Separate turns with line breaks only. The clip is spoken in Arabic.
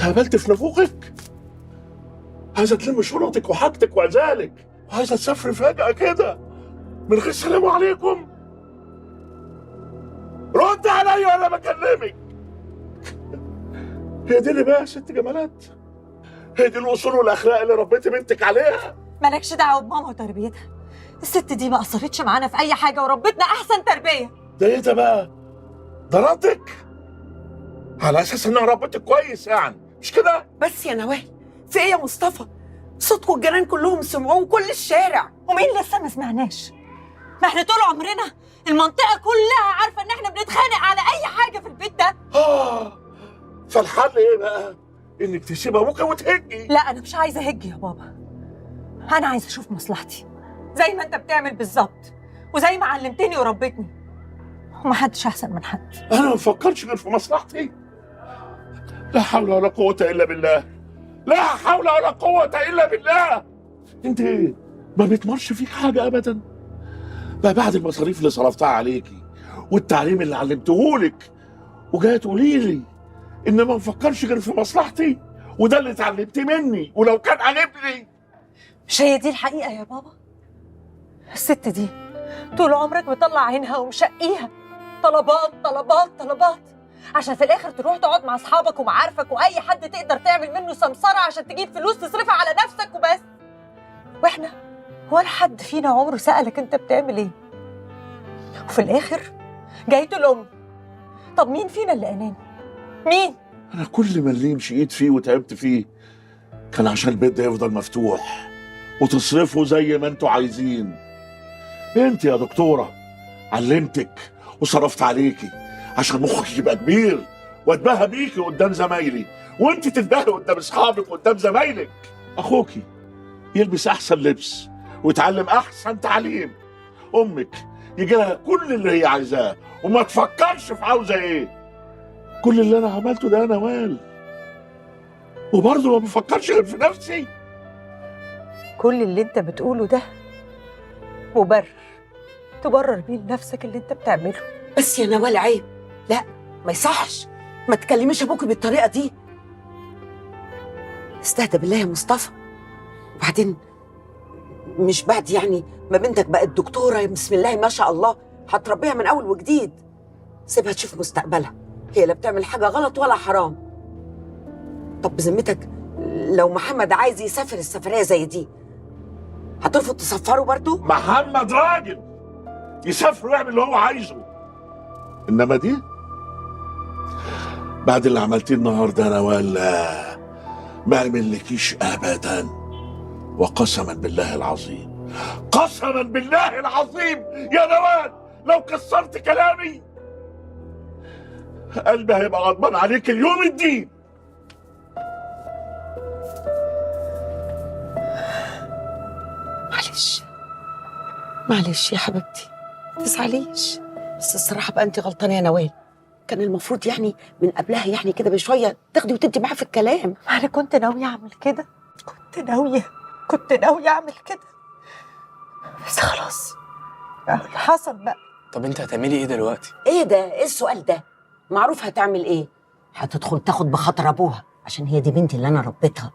اتهبلت في نافوخك؟ عايزه تلم شنطك وحاجتك وعزالك وعايزه تسافري فجأة كده من غير سلام عليكم؟ رد عليا وانا بكلمك. هي دي اللي بقى يا ست جمالات؟ هي دي الاصول والاخلاق اللي ربيتي بنتك عليها؟
مالكش دعوه بماما وتربيتها. الست دي ما قصرتش معانا في اي حاجه وربتنا احسن تربيه.
ده ايه ده بقى؟ ده ردك؟ على اساس انها ربتك كويس يعني، مش كده؟
بس يا نوال، في ايه يا مصطفى؟ صوتكم الجيران كلهم سمعوه وكل الشارع.
ومين لسه ما سمعناش؟ ما احنا طول عمرنا المنطقه كلها عارفه ان احنا بنتخانق على اي حاجه في البيت ده.
فالحل ايه بقى؟ انك تسيب ابوك وتهجي؟
لا انا مش عايزه اهج يا بابا، انا عايزه اشوف مصلحتي زي ما انت بتعمل بالظبط وزي ما علمتني وربتني، ومحدش احسن من حد.
انا ما بفكرش غير في مصلحتي. لا حول ولا قوة الا بالله، لا حول ولا قوة الا بالله. انت ما بيتمرش فيك حاجة ابدا بقى بعد المصاريف اللي صرفتها عليكي والتعليم اللي علمتهولك، وجايه تقولي لي ان ما بفكرش غير في مصلحتي؟ وده اللي اتعلمتيه مني ولو كان عاجبني.
مش هي دي الحقيقه يا بابا؟ الست دي طول عمرك بتطلع عينها ومشقيها طلبات طلبات طلبات، عشان في الاخر تروح تقعد مع اصحابك ومعارفك واي حد تقدر تعمل منه سمسره عشان تجيب فلوس تصرفها على نفسك وبس. واحنا ولا حد فينا عمره سألك انت بتعمل ايه؟ وفي الاخر جاي تلوم. طب مين فينا اللي اناني؟ مين؟
انا كل ما اللي مشيت فيه وتعبت فيه كان عشان البيت ده يفضل مفتوح وتصرفه زي ما انتوا عايزين. انت يا دكتوره علمتك وصرفت عليكي عشان مخك يبقى كبير واتباهى بيكي قدام زمايلي، وانت تتباهي قدام اصحابك قدام زمايلك. اخوكي يلبس احسن لبس ويتعلم احسن تعليم، امك يجي لها كل اللي هي عايزاه وما تفكرش في عاوزه ايه. كل اللي انا عملته ده يا نوال وبرضه ما بفكرش غير في نفسي.
كل اللي انت بتقوله ده مبرر تبرر بيه لنفسك اللي انت بتعمله.
بس يا نوال عيب، لا ما يصحش، ما تكلميش ابوكي بالطريقه دي. استهدى بالله يا مصطفى. وبعدين مش بعد يعني ما بنتك بقت دكتوره بسم الله ما شاء الله هتربيها من اول وجديد؟ سيبها تشوف مستقبلها، هي لا بتعمل حاجه غلط ولا حرام. طب بذمتك لو محمد عايز يسافر السفريه زي دي هترفض تسفره برضه؟
محمد راجل يسافر ويعمل اللي هو عايزه، انما دي بعد اللي عملتيه النهارده يا نوال ما اعملكيش ابدا، وقسما بالله العظيم، قسما بالله العظيم يا نوال لو كسرت كلامي قلبي هيبقى غضبان عليك اليوم الدين.
معلش يا حبيبتي ما تزعليش، بس الصراحه بقى انت غلطانه يا نوال. كان المفروض يعني من قبلها يعني كده بشويه تاخدي وتدي معاه في الكلام.
انا كنت ناويه اعمل كده، كنت ناويه اعمل كده، بس خلاص اللي حصل بقى.
طب انت هتعملي ايه دلوقتي؟
ايه ده؟ ايه السؤال ده؟ معروف هتعمل ايه؟ هتدخل تاخد بخاطر ابوها عشان هي دي بنتي اللي انا ربيتها.